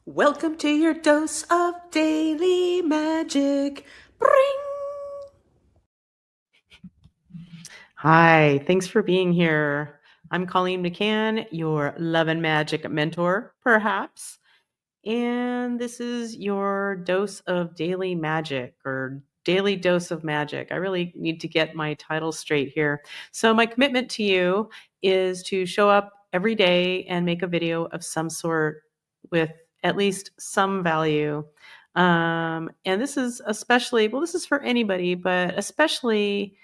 Welcome to your dose of daily magic. Bring! Hi, thanks for being here. I'm Colleen McCann, your love and magic mentor, perhaps. And this is your dose of daily magic or daily dose of magic. I really need to get my title straight here. So, my commitment to you is to show up every day and make a video of some sort with at least some value. And this is especially, well, this is for anybody, but especially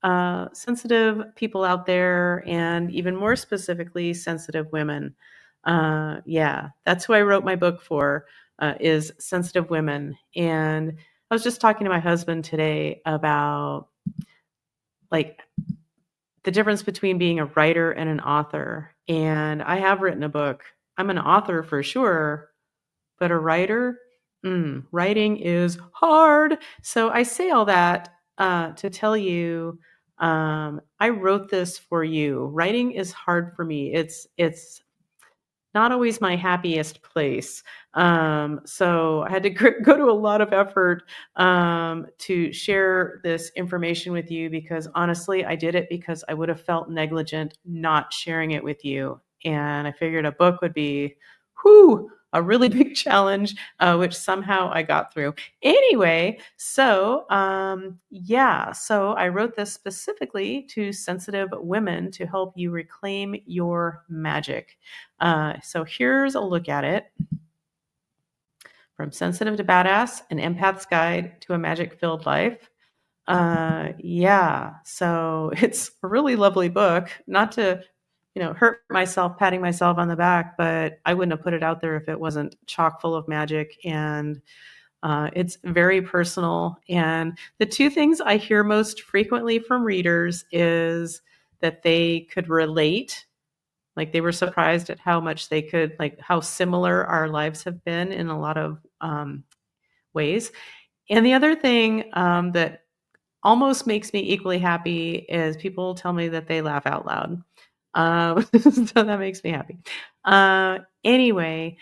sensitive people out there, and even more specifically, sensitive women. Yeah, that's who I wrote my book for, is sensitive women. And I was just talking to my husband today about like the difference between being a writer and an author. And I have written a book. I'm an author for sure, but a writer, writing is hard. So I say all that to tell you, I wrote this for you. Writing is hard for me. It's not always my happiest place. So I had to go to a lot of effort to share this information with you, because honestly, I did it because I would have felt negligent not sharing it with you. And I figured a book would be, a really big challenge, which somehow I got through. Anyway, so so I wrote this specifically to sensitive women to help you reclaim your magic. So here's a look at it. From Sensitive to Badass, an Empath's Guide to a Magic-Filled Life. So it's a really lovely book. Not to, hurt myself, patting myself on the back, but I wouldn't have put it out there if it wasn't chock full of magic. And it's very personal. And the two things I hear most frequently from readers is that they could relate. Like, they were surprised at how much they could, like, how similar our lives have been in a lot of ways. And the other thing that almost makes me equally happy is people tell me that they laugh out loud. So that makes me happy. Anyway,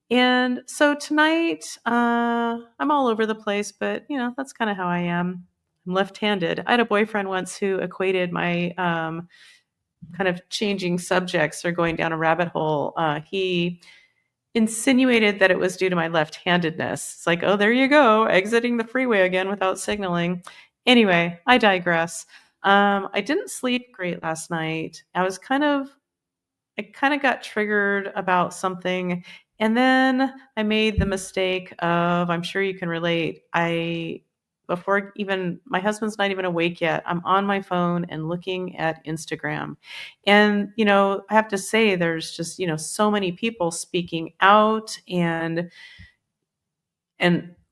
and so tonight, I'm all over the place, but that's kind of how I am. I'm left-handed. I had a boyfriend once who equated my kind of changing subjects or going down a rabbit hole. He insinuated that it was due to my left-handedness. It's like, oh, there you go, exiting the freeway again without signaling. Anyway, I digress. I didn't sleep great last night. I kind of got triggered about something. And then I made the mistake of, I'm sure you can relate, before even my husband's not even awake yet, I'm on my phone and looking at Instagram. And, I have to say, there's just, so many people speaking out and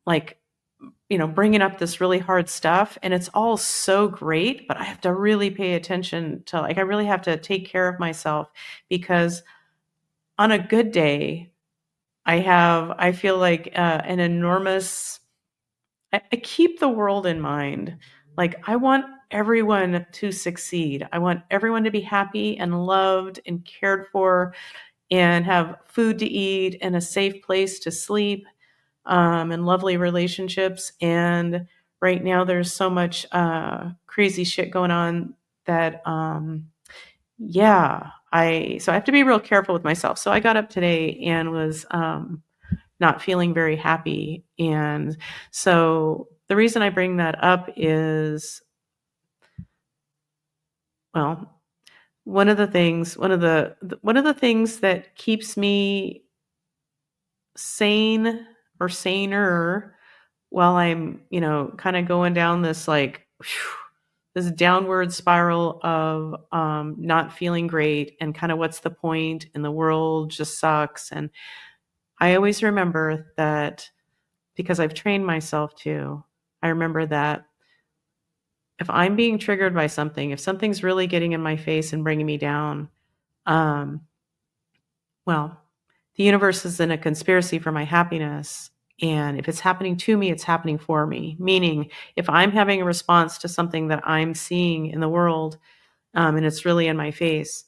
like, bringing up this really hard stuff. And it's all so great, but I have to really pay attention to, I really have to take care of myself, because on a good day, I feel like an enormous, I keep the world in mind. Like, I want everyone to succeed. I want everyone to be happy and loved and cared for and have food to eat and a safe place to sleep, and lovely relationships. And right now there's so much crazy shit going on that, so I have to be real careful with myself. So I got up today and was not feeling very happy. And so the reason I bring that up is, well, one of the things that keeps me sane or saner while I'm, kind of going down this this downward spiral of not feeling great, and kind of what's the point, and the world just sucks. And I always remember that, because I've trained myself to, I remember that if I'm being triggered by something, if something's really getting in my face and bringing me down, well, the universe is in a conspiracy for my happiness. And if it's happening to me, it's happening for me. Meaning, if I'm having a response to something that I'm seeing in the world, and it's really in my face,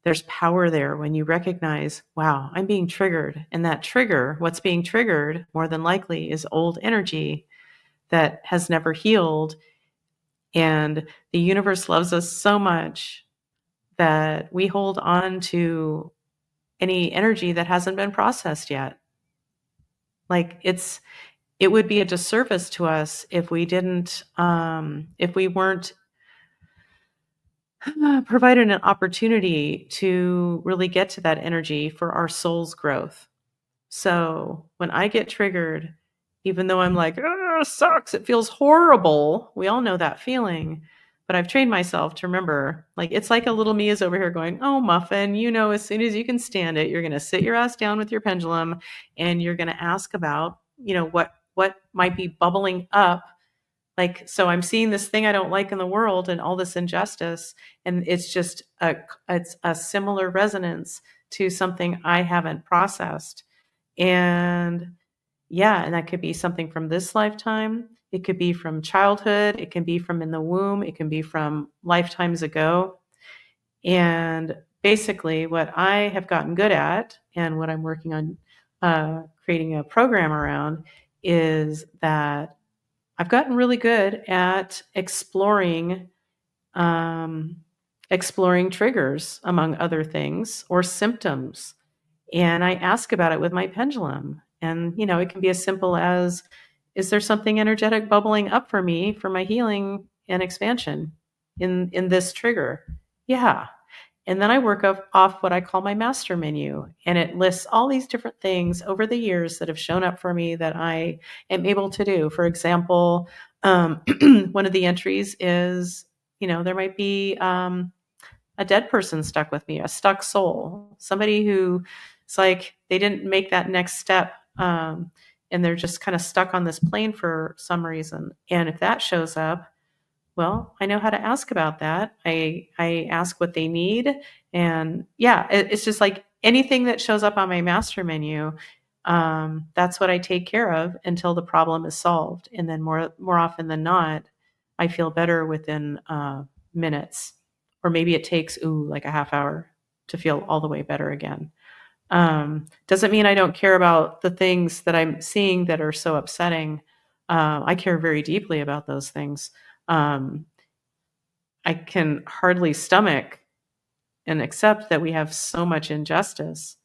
There's power there when you recognize, wow, I'm being triggered. And that trigger, what's being triggered, more than likely, is old energy that has never healed. And the universe loves us so much that we hold on to any energy that hasn't been processed yet. Like it would be a disservice to us if we didn't, if we weren't provided an opportunity to really get to that energy for our soul's growth. So when I get triggered, even though I'm like, oh, it sucks, it feels horrible. We all know that feeling. But I've trained myself to remember, like, it's like a little me is over here going, oh, Muffin, as soon as you can stand it, you're going to sit your ass down with your pendulum and you're going to ask about, what might be bubbling up. Like, so I'm seeing this thing I don't like in the world and all this injustice. And it's just it's a similar resonance to something I haven't processed. And yeah, and that could be something from this lifetime. It could be from childhood. It can be from in the womb. It can be from lifetimes ago. And basically, what I have gotten good at and what I'm working on creating a program around is that I've gotten really good at exploring triggers, among other things, or symptoms. And I ask about it with my pendulum. And, it can be as simple as, is there something energetic bubbling up for me for my healing and expansion in this trigger? Yeah. And then I work off what I call my master menu. And it lists all these different things over the years that have shown up for me that I am able to do. For example, one of the entries is, there might be a dead person stuck with me, a stuck soul, somebody who it's like they didn't make that next step. And they're just kind of stuck on this plane for some reason. And if that shows up, well, I know how to ask about that. I ask what they need. And yeah, it's just like anything that shows up on my master menu, that's what I take care of until the problem is solved. And then more often than not, I feel better within minutes. Or maybe it takes, like a half hour to feel all the way better again. Doesn't mean I don't care about the things that I'm seeing that are so upsetting. I care very deeply about those things. I can hardly stomach and accept that we have so much injustice.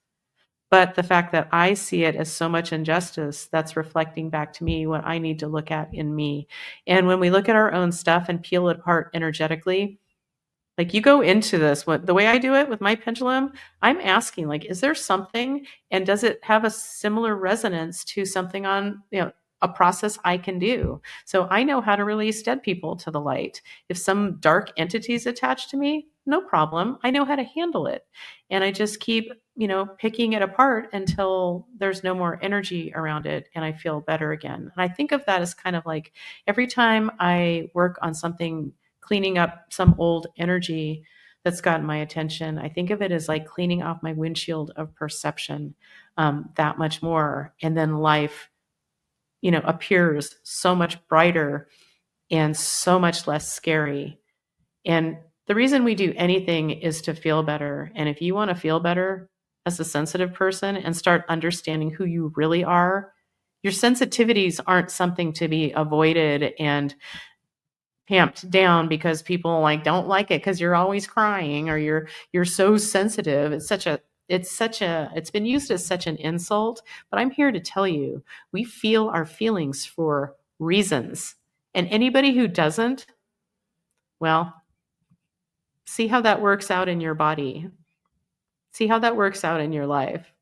But the fact that I see it as so much injustice, that's reflecting back to me what I need to look at in me. And when we look at our own stuff and peel it apart energetically, like you go into this, the way I do it with my pendulum, I'm asking, like, is there something, and does it have a similar resonance to something on, a process I can do? So I know how to release dead people to the light. If some dark entity is attached to me, no problem. I know how to handle it. And I just keep, picking it apart until there's no more energy around it and I feel better again. And I think of that as kind of like every time I work on something, cleaning up some old energy that's gotten my attention, I think of it as like cleaning off my windshield of perception that much more. And then life, appears so much brighter and so much less scary. And the reason we do anything is to feel better. And if you want to feel better as a sensitive person and start understanding who you really are, your sensitivities aren't something to be avoided and tamped down because people don't like it because you're always crying or you're so sensitive. It's been used as such an insult, but I'm here to tell you, we feel our feelings for reasons. And anybody who doesn't, well, see how that works out in your body. See how that works out in your life.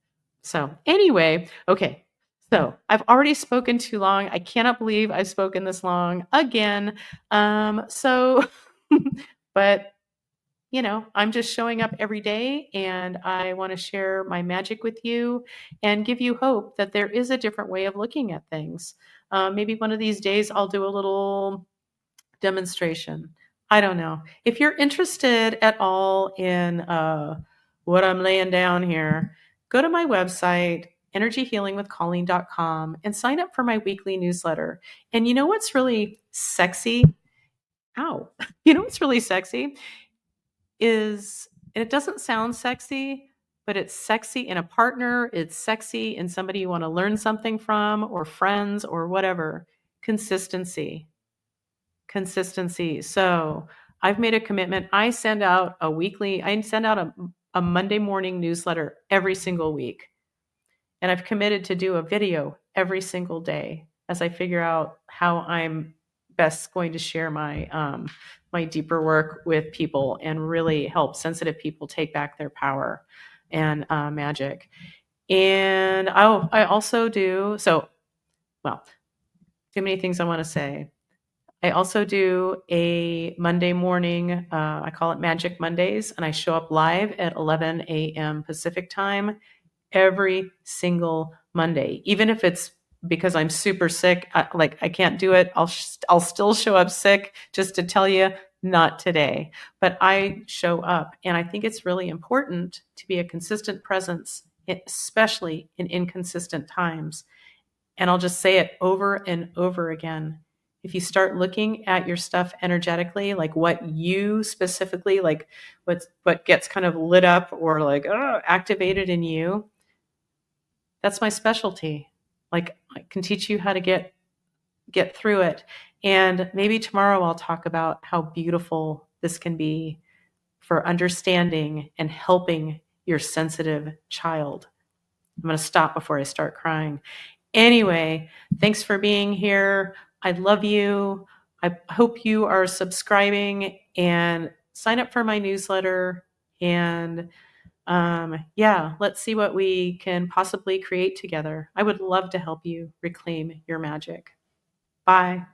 So anyway, okay. So I've already spoken too long. I cannot believe I've spoken this long again. So, but I'm just showing up every day and I want to share my magic with you and give you hope that there is a different way of looking at things. Maybe one of these days I'll do a little demonstration. I don't know. If you're interested at all in what I'm laying down here, go to my website, energyhealingwithcolleen.com, and sign up for my weekly newsletter. And you know what's really sexy? Ow. You know what's really sexy is And it doesn't sound sexy, but it's sexy in a partner, it's sexy in somebody you want to learn something from, or friends, or whatever. Consistency. Consistency. So I've made a commitment. I send out a Monday morning newsletter every single week. And I've committed to do a video every single day as I figure out how I'm best going to share my deeper work with people and really help sensitive people take back their power and magic. And I also do so. Well, too many things I want to say. I also do a Monday morning, I call it Magic Mondays, and I show up live at 11 a.m. Pacific time every single Monday. Even if it's because I'm super sick, I can't do it, I'll still show up sick just to tell you, not today. But I show up, and I think it's really important to be a consistent presence, especially in inconsistent times. And I'll just say it over and over again. If you start looking at your stuff energetically, like what you specifically, like what gets kind of lit up or like activated in you, that's my specialty. Like I can teach you how to get through it. And maybe tomorrow I'll talk about how beautiful this can be for understanding and helping your sensitive child. I'm going to stop before I start crying. Anyway, thanks for being here. I love you. I hope you are subscribing and sign up for my newsletter. And yeah, let's see what we can possibly create together. I would love to help you reclaim your magic. Bye.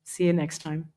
See you next time.